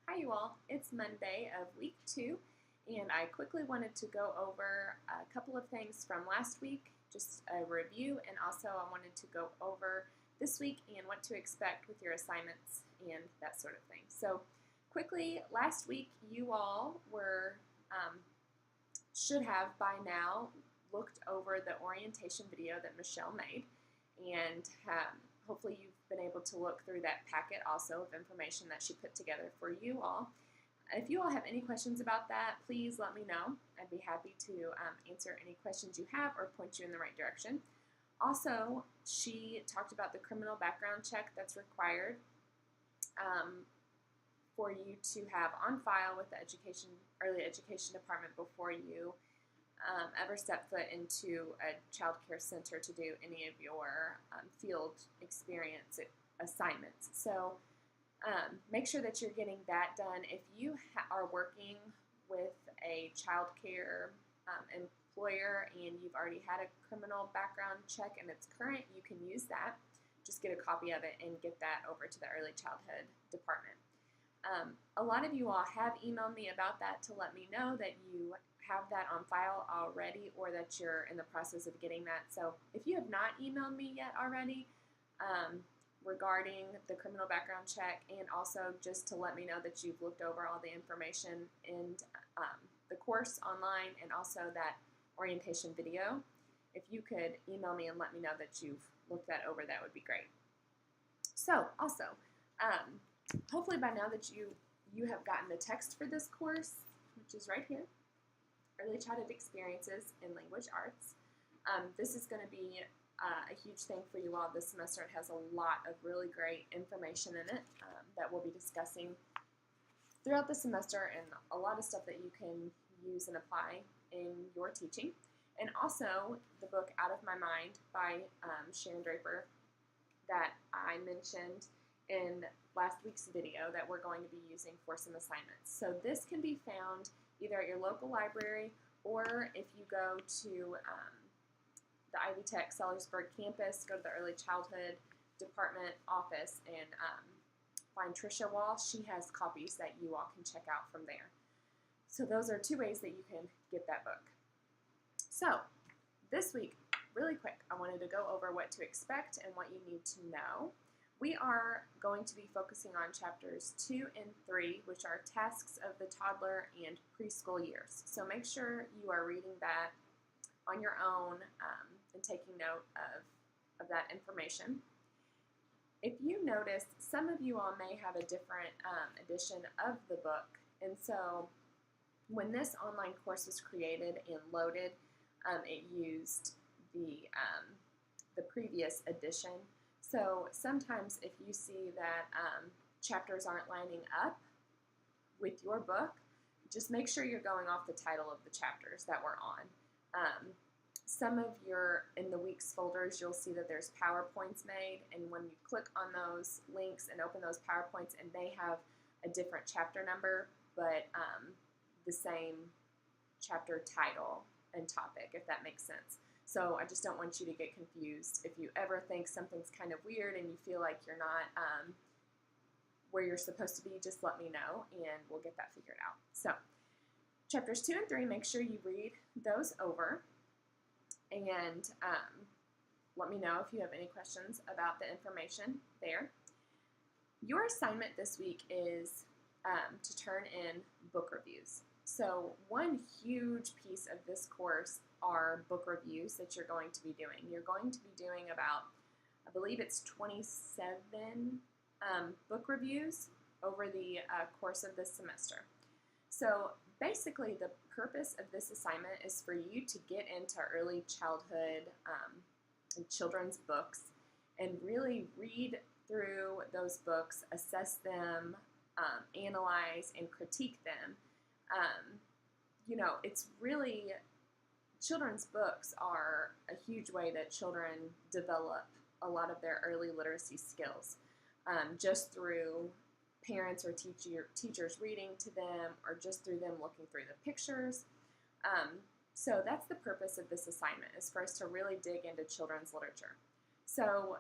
Hi you all, it's Monday of week 2 and I quickly wanted to go over a couple of things from last week, just a review, and also I wanted to go over this week and what to expect with your assignments and that sort of thing. So quickly, last week you all should have by now looked over the orientation video that Michelle made, and hopefully you've been able to look through that packet also of information that she put together for you all. If you all have any questions about that, please let me know. I'd be happy to answer any questions you have or point you in the right direction. Also, she talked about the criminal background check that's required for you to have on file with the early education department before you ever step foot into a child care center to do any of your field experience assignments. So make sure that you're getting that done. If you are working with a child care employer and you've already had a criminal background check and it's current, you can use that. Just get a copy of it and get that over to the early childhood department. A lot of you all have emailed me about that to let me know that you have that on file already or that you're in the process of getting that. So if you have not emailed me yet already regarding the criminal background check, and also just to let me know that you've looked over all the information in the course online and also that orientation video, if you could email me and let me know that you've looked that over, that would be great. So also, hopefully by now that you have gotten the text for this course, which is right here, Early Childhood Experiences in Language Arts. This is going to be a huge thing for you all this semester. It has a lot of really great information in it that we'll be discussing throughout the semester, and a lot of stuff that you can use and apply in your teaching. And also the book Out of My Mind by Sharon Draper that I mentioned in last week's video that we're going to be using for some assignments. So this can be found either at your local library, or if you go to the Ivy Tech Sellersburg campus, go to the Early Childhood Department office and find Tricia Wall. She has copies that you all can check out from there. So those are 2 ways that you can get that book. So this week, really quick, I wanted to go over what to expect and what you need to know. We are going to be focusing on chapters 2 and 3, which are tasks of the toddler and preschool years. So make sure you are reading that on your own and taking note of that information. If you notice, some of you all may have a different edition of the book, and so when this online course was created and loaded, it used the previous edition. So sometimes if you see that chapters aren't lining up with your book, just make sure you're going off the title of the chapters that we're on. Some of in the week's folders, you'll see that there's PowerPoints made, and when you click on those links and open those PowerPoints, and they have a different chapter number, but the same chapter title and topic, if that makes sense. So I just don't want you to get confused. If you ever think something's kind of weird and you feel like you're not where you're supposed to be, just let me know and we'll get that figured out. So chapters 2 and 3, make sure you read those over and let me know if you have any questions about the information there. Your assignment this week is to turn in book reviews. So one huge piece of this course are book reviews that you're going to be doing. You're going to be doing about, I believe it's 27 book reviews over the course of this semester. So basically the purpose of this assignment is for you to get into early childhood and children's books and really read through those books, assess them, analyze and critique them. It's really, children's books are a huge way that children develop a lot of their early literacy skills, just through parents or teachers reading to them, or just through them looking through the pictures. So that's the purpose of this assignment, is for us to really dig into children's literature. So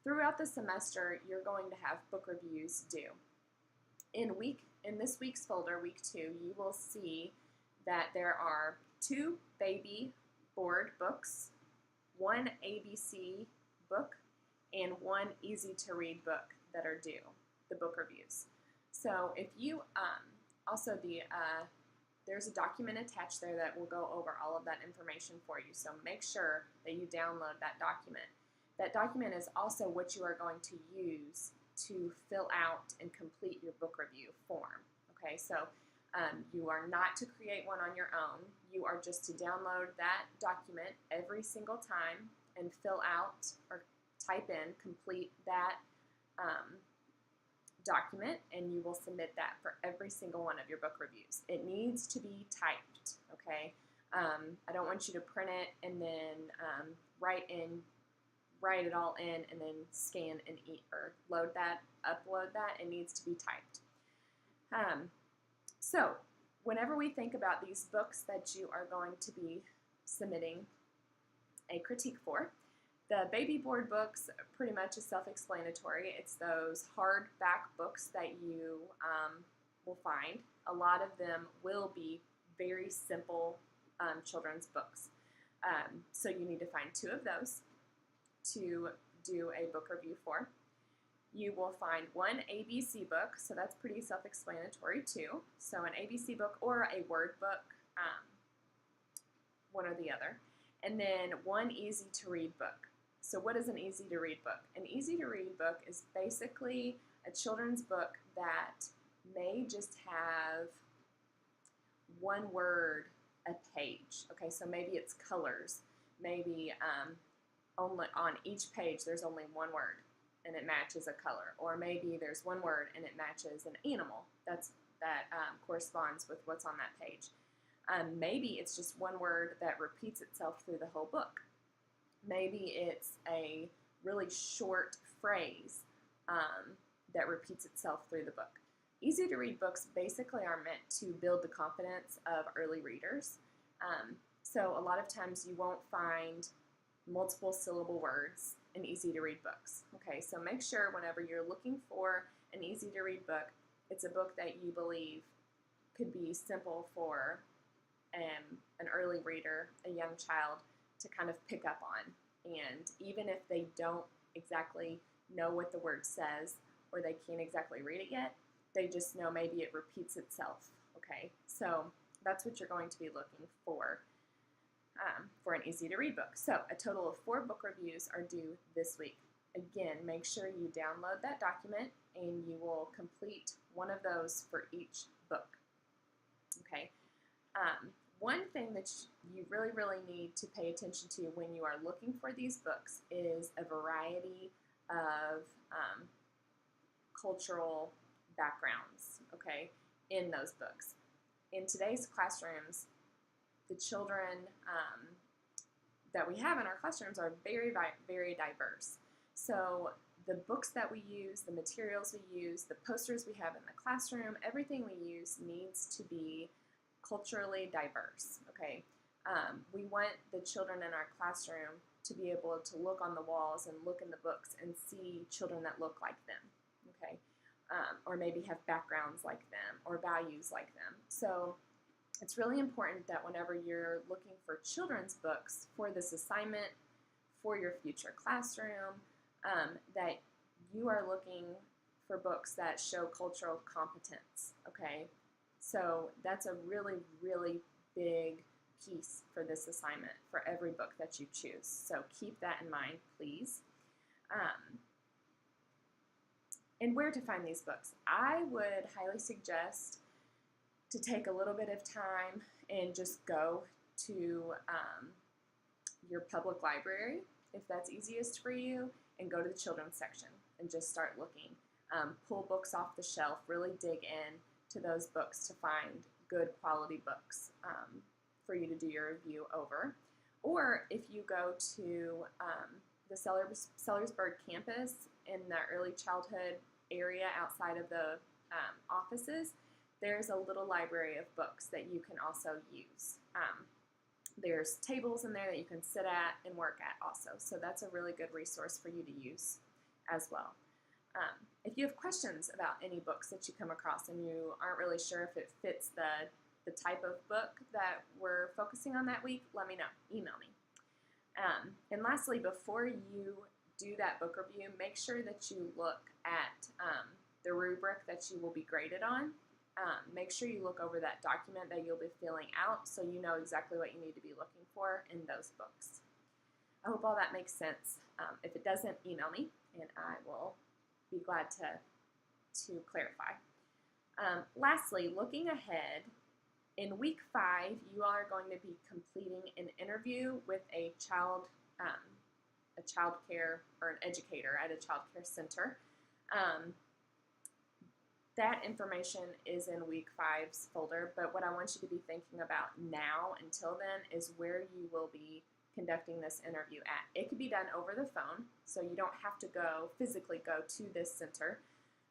throughout the semester, you're going to have book reviews due. In this week's folder, week 2, you will see that there are 2 baby board books, 1 ABC book, and 1 easy to read book that are due, the book reviews. So if you, also there's a document attached there that will go over all of that information for you, so make sure that you download that document. That document is also what you are going to use to fill out and complete your book review form. Okay, so you are not to create one on your own. You are just to download that document every single time and fill out or type in, complete that document, and you will submit that for every single one of your book reviews. It needs to be typed, okay? I don't want you to print it and then write it all in and then scan and or upload that. It needs to be typed. So whenever we think about these books that you are going to be submitting a critique for, the baby board books pretty much is self-explanatory. It's those hardback books that you will find. A lot of them will be very simple children's books. So you need to find 2 of those to do a book review for. You will find 1 ABC book, so that's pretty self-explanatory too. So an ABC book or a Word book, one or the other. And then 1 easy to read book. So what is an easy to read book? An easy to read book is basically a children's book that may just have 1 word a page. Okay, so maybe it's colors. Maybe only on each page there's only 1 word and it matches a color. Or maybe there's 1 word and it matches an animal that corresponds with what's on that page. Maybe it's just 1 word that repeats itself through the whole book. Maybe it's a really short phrase that repeats itself through the book. Easy to read books basically are meant to build the confidence of early readers. So a lot of times you won't find multiple syllable words in easy to read books. Okay, so make sure whenever you're looking for an easy to read book, it's a book that you believe could be simple for an early reader, a young child, to kind of pick up on. And even if they don't exactly know what the word says or they can't exactly read it yet, they just know maybe it repeats itself. Okay, so that's what you're going to be looking for an easy to read book. So a total of 4 book reviews are due this week. Again, make sure you download that document and you will complete 1 of those for each book. Okay. One thing that you really, really need to pay attention to when you are looking for these books is a variety of cultural backgrounds, okay, in those books. In today's classrooms, the children that we have in our classrooms are very, very diverse. So the books that we use, the materials we use, the posters we have in the classroom, everything we use needs to be culturally diverse, okay? We want the children in our classroom to be able to look on the walls and look in the books and see children that look like them, okay? Or maybe have backgrounds like them or values like them. So it's really important that whenever you're looking for children's books for this assignment, for your future classroom, that you are looking for books that show cultural competence, okay? So that's a really, really big piece for this assignment for every book that you choose. So keep that in mind, please. And where to find these books? I would highly suggest to take a little bit of time and just go to your public library, if that's easiest for you, and go to the children's section and just start looking. Pull books off the shelf, really dig in to those books to find good quality books for you to do your review over. Or if you go to the Sellersburg campus in the early childhood area outside of the offices, there's a little library of books that you can also use. There's tables in there that you can sit at and work at also. So that's a really good resource for you to use as well. If you have questions about any books that you come across and you aren't really sure if it fits the type of book that we're focusing on that week, let me know. Email me. And lastly, before you do that book review, make sure that you look at the rubric that you will be graded on. Make sure you look over that document that you'll be filling out so you know exactly what you need to be looking for in those books. I hope all that makes sense. If it doesn't, email me and I will be glad to clarify. Lastly, looking ahead, in week 5, you are going to be completing an interview with a child care or an educator at a child care center. That information is in week 5's folder, but what I want you to be thinking about now until then is where you will be conducting this interview at. It could be done over the phone, so you don't have to physically go to this center,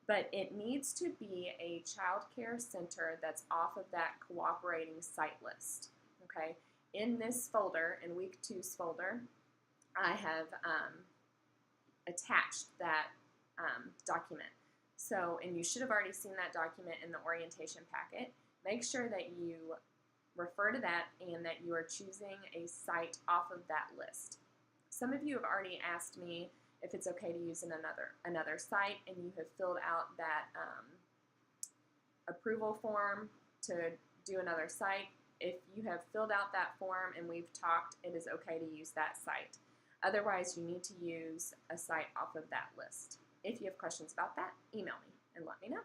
but it needs to be a child care center that's off of that cooperating site list. Okay, in this folder, in week 2's folder, I have attached that document. So, and you should have already seen that document in the orientation packet. Make sure that you refer to that and that you are choosing a site off of that list. Some of you have already asked me if it's okay to use another site, and you have filled out that approval form to do another site. If you have filled out that form and we've talked, it is okay to use that site. Otherwise, you need to use a site off of that list. If you have questions about that, email me and let me know.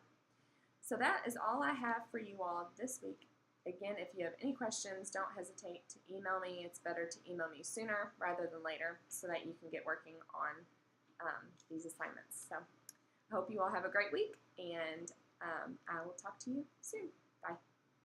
So that is all I have for you all this week. Again, if you have any questions, don't hesitate to email me. It's better to email me sooner rather than later so that you can get working on these assignments. So I hope you all have a great week, and I will talk to you soon. Bye.